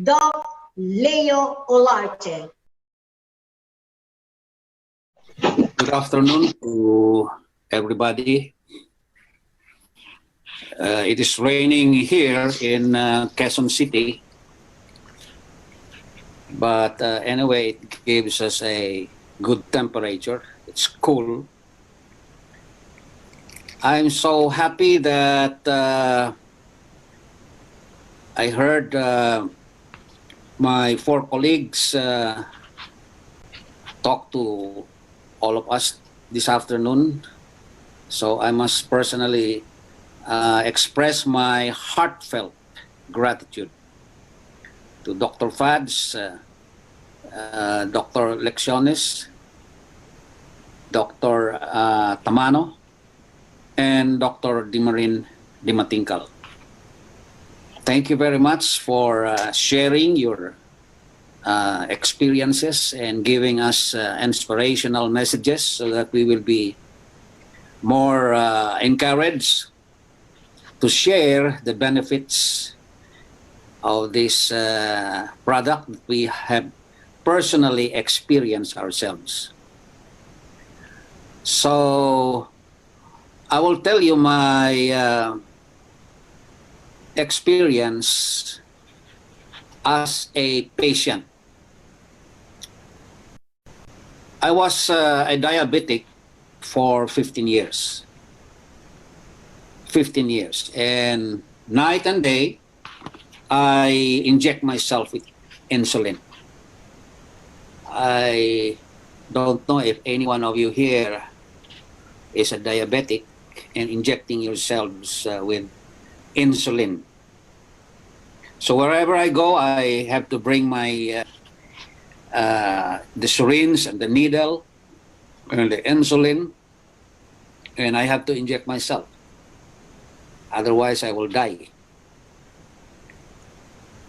Doc Leo Olarte. Good afternoon to everybody. It is raining here in Quezon City, but anyway, it gives us a good temperature. It's cool. I'm so happy that I heard my 4 colleagues talk to all of us this afternoon. So I must personally express my heartfelt gratitude to Dr. Fads, Dr. Lecciones, Dr. Tamano, and Dr. Dimarin Dimatingkal. Thank you very much for sharing your experiences and giving us inspirational messages so that we will be more encouraged to share the benefits of this product that we have personally experienced ourselves. So I will tell you my experience as a patient. I was a diabetic for 15 years. 15 years. And night and day, I inject myself with insulin. I don't know if any one of you here is a diabetic and injecting yourselves with insulin. So wherever I go, I have to bring my the syringe and the needle and the insulin, and I have to inject myself. Otherwise, I will die.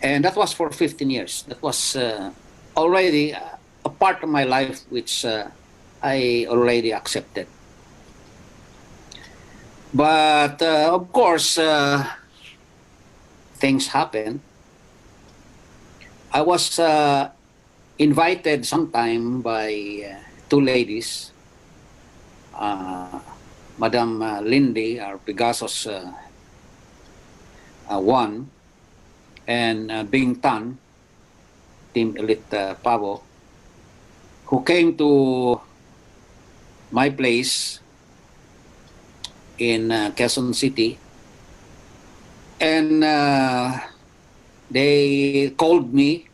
And that was for 15 years. That was already a part of my life which I already accepted. But of course, things happen. I was invited sometime by 2 ladies, Madam Lindy, our Pegasus 1, and Bing Tan, Team Elite Pavo, who came to my place in Quezon City, and they called me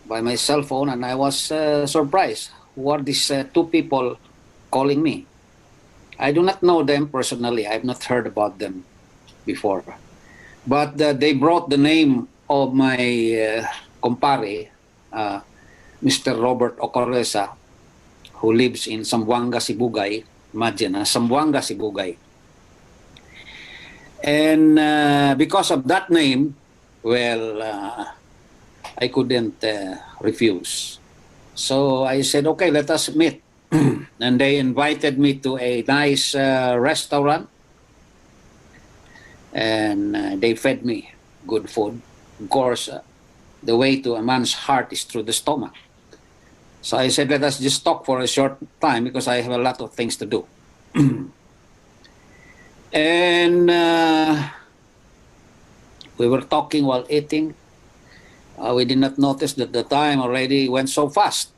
by my cell phone, and I was surprised. Who are these 2 people calling me? I do not know them personally. I have not heard about them before. But they brought the name of my compare, Mr. Robert Ocoresa, who lives in Zamboanga, Sibugay. Imagine, Zamboanga, Sibugay. And because of that name, well, I couldn't refuse. So I said, okay, let us meet. And they invited me to a nice restaurant. And they fed me good food. Of course, the way to a man's heart is through the stomach. So I said, let us just talk for a short time because I have a lot of things to do. And we were talking while eating. We did not notice that the time already went so fast.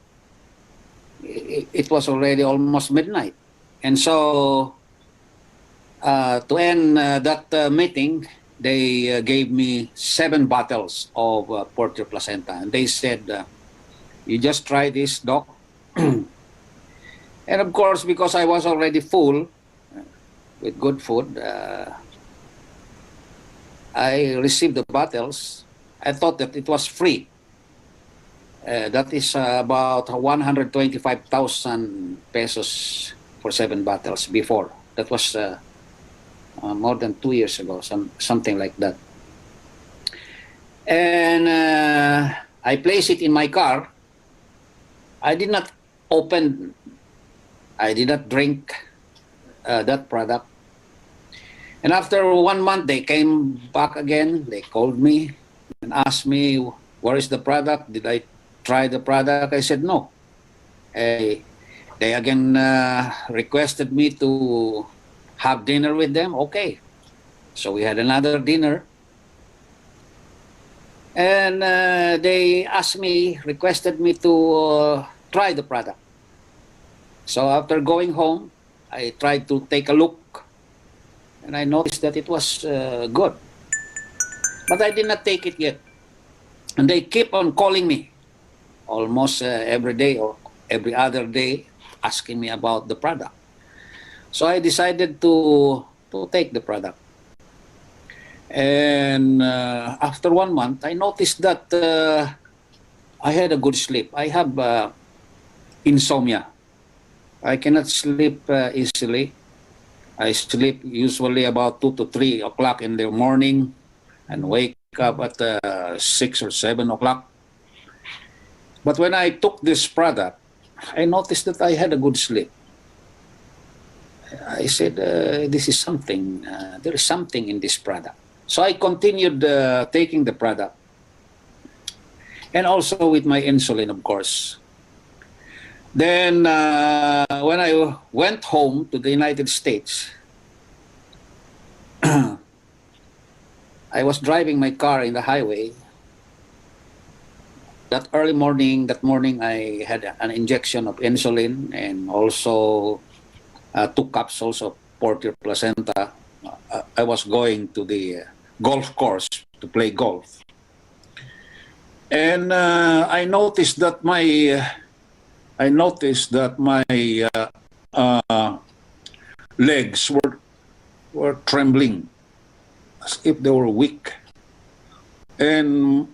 It was already almost midnight. And so to end that meeting, they gave me 7 bottles of Portier Placenta. And they said, you just try this, Doc. And of course, because I was already full with good food, I received the bottles. I thought that it was free. That is about 125,000 pesos for 7 bottles before. That was more than 2 years ago, something like that. And I placed it in my car. I did not open, I did not drink that product. And after 1 month, they came back again. They called me. and asked me, where is the product? Did I try the product? I said no. They again requested me to have dinner with them. Okay. So we had another dinner. And they requested me to try the product. So after going home, I tried to take a look, and I noticed that it was good. But I did not take it yet. And they keep on calling me almost every day or every other day, asking me about the product. So I decided to take the product. And after 1 month, I noticed that I had a good sleep. I have insomnia. I cannot sleep easily. I sleep usually about 2 to 3 o'clock in the morning and wake up at 6 or 7 o'clock. But when I took this product, I noticed that I had a good sleep. I said, this is something, there is something in this product. So I continued taking the product. And also with my insulin, of course. Then when I went home to the United States, I was driving my car in the highway. That morning, I had an injection of insulin and also 2 capsules of Portier placenta. I was going to the golf course to play golf. And I noticed that my legs were trembling as if they were weak. And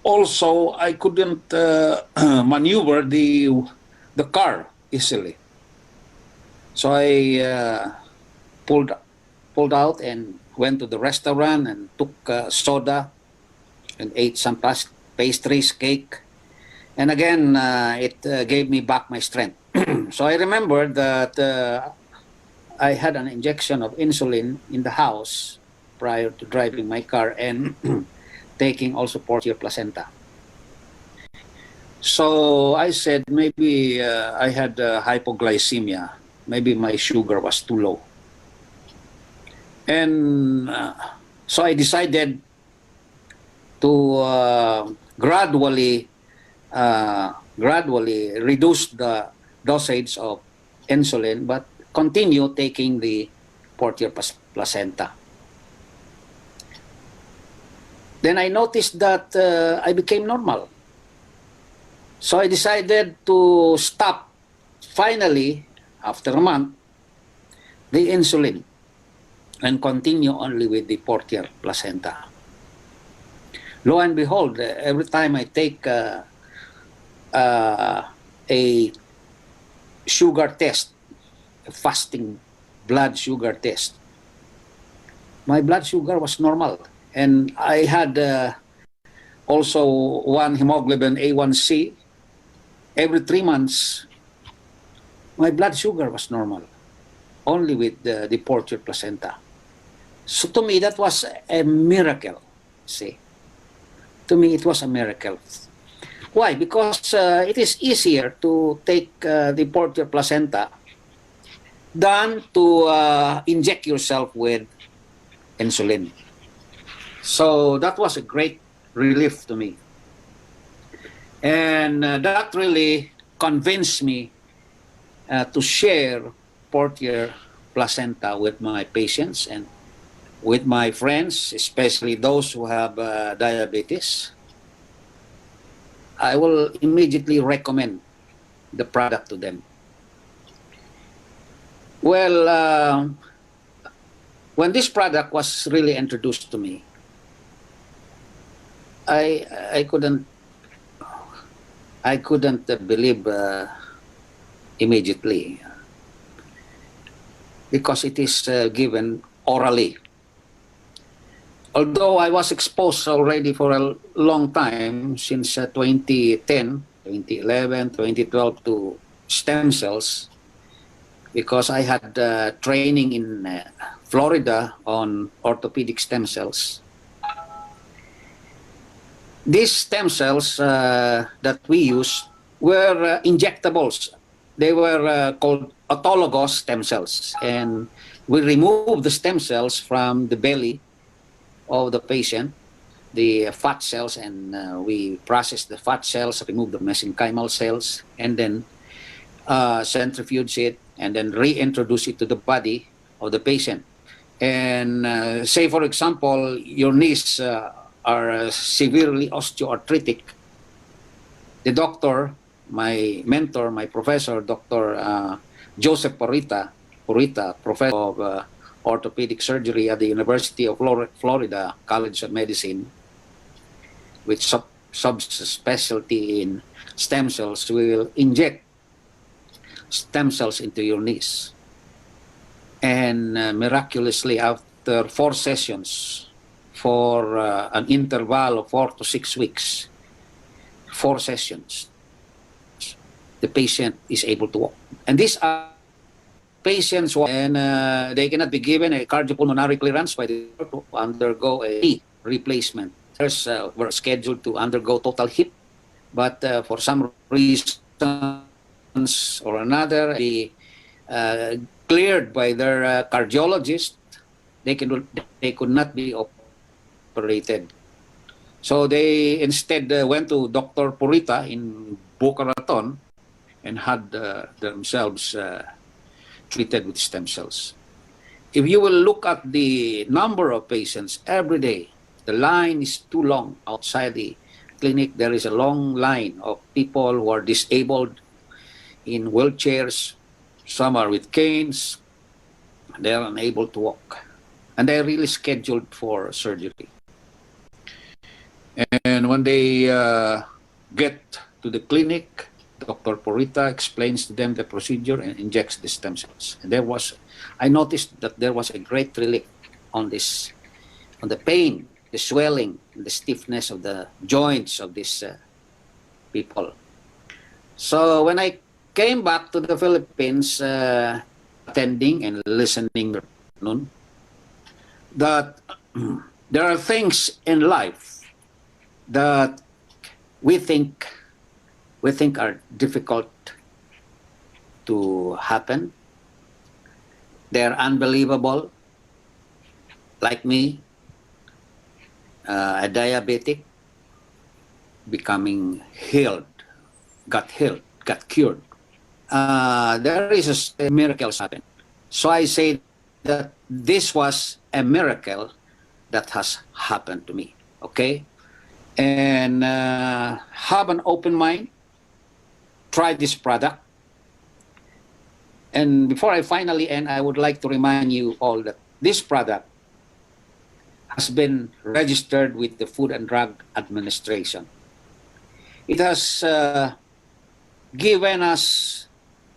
also I couldn't maneuver the car easily. So I pulled out and went to the restaurant and took soda and ate some pastries, cake. And again, it gave me back my strength. So I remembered that I had an injection of insulin in the house prior to driving my car and taking also Portier placenta. So I said maybe I had hypoglycemia. Maybe my sugar was too low. And so I decided to gradually reduce the dosage of insulin, but continue taking the Portier placenta. Then I noticed that I became normal. So I decided to stop, finally, after a month, the insulin and continue only with the Portier placenta. Lo and behold, every time I take a sugar test, a fasting blood sugar test, my blood sugar was normal. And I had also one hemoglobin A1C. Every 3 months, my blood sugar was normal, only with the Portier placenta. So to me, that was a miracle, see. To me, it was a miracle. Why? Because it is easier to take the Portier placenta than to inject yourself with insulin. So that was a great relief to me. And that really convinced me to share Portier placenta with my patients and with my friends, especially those who have diabetes. I will immediately recommend the product to them. Well, when this product was really introduced to me, I couldn't believe immediately, because it is given orally. Although I was exposed already for a long time, since 2010, 2011, 2012, to stem cells, because I had training in Florida on orthopedic stem cells. These stem cells that we use were injectables. They were called autologous stem cells. And we removed the stem cells from the belly of the patient, the fat cells, and we process the fat cells, remove the mesenchymal cells, and then centrifuge it, and then reintroduce it to the body of the patient. And say, for example, your knees are severely osteoarthritic. The doctor, my mentor, my professor, Dr. Joseph Purita, professor of orthopedic surgery at the University of Florida College of Medicine, with subspecialty in stem cells, will inject stem cells into your knees. And miraculously, after 4 sessions, for an interval of 4 to 6 weeks, 4 sessions, the patient is able to walk. And these are patients, and they cannot be given a cardiopulmonary clearance by the to undergo a knee replacement. Others were scheduled to undergo total hip, but for some reasons or another, they cleared by their cardiologist. They could not be operated. So they instead went to Dr. Purita in Boca Raton and had themselves treated with stem cells. If you will look at the number of patients every day, the line is too long outside the clinic. There is a long line of people who are disabled in wheelchairs. Some are with canes. They are unable to walk. And they're really scheduled for surgery. And when they get to the clinic, Dr. Purita explains to them the procedure and injects the stem cells. And I noticed that there was a great relief on the pain, the swelling, the stiffness of the joints of these people. So when I came back to the Philippines, attending and listening, that there are things in life that we think are difficult to happen. They're unbelievable. Like me, a diabetic, becoming healed, got cured. There is a miracle happen. So I say that this was a miracle that has happened to me. Okay? And have an open mind. Try this product. And before I finally end, I would like to remind you all that this product has been registered with the Food and Drug Administration. It has given us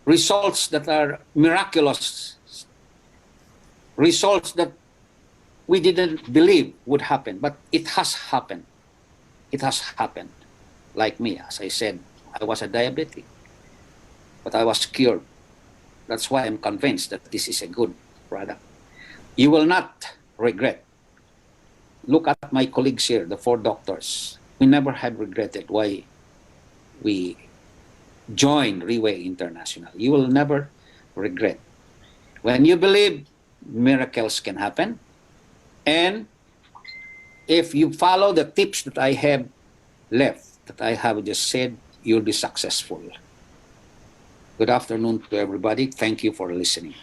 results that are miraculous, results that we didn't believe would happen, but it has happened. It has happened. Like me, as I said, I was a diabetic, but I was cured. That's why I'm convinced that this is a good product. You will not regret. Look at my colleagues here, the 4 doctors. We never had regretted why we joined RIWAY International. You will never regret. When you believe, miracles can happen. And if you follow the tips that I have left, that I have just said, you'll be successful. Good afternoon to everybody. Thank you for listening.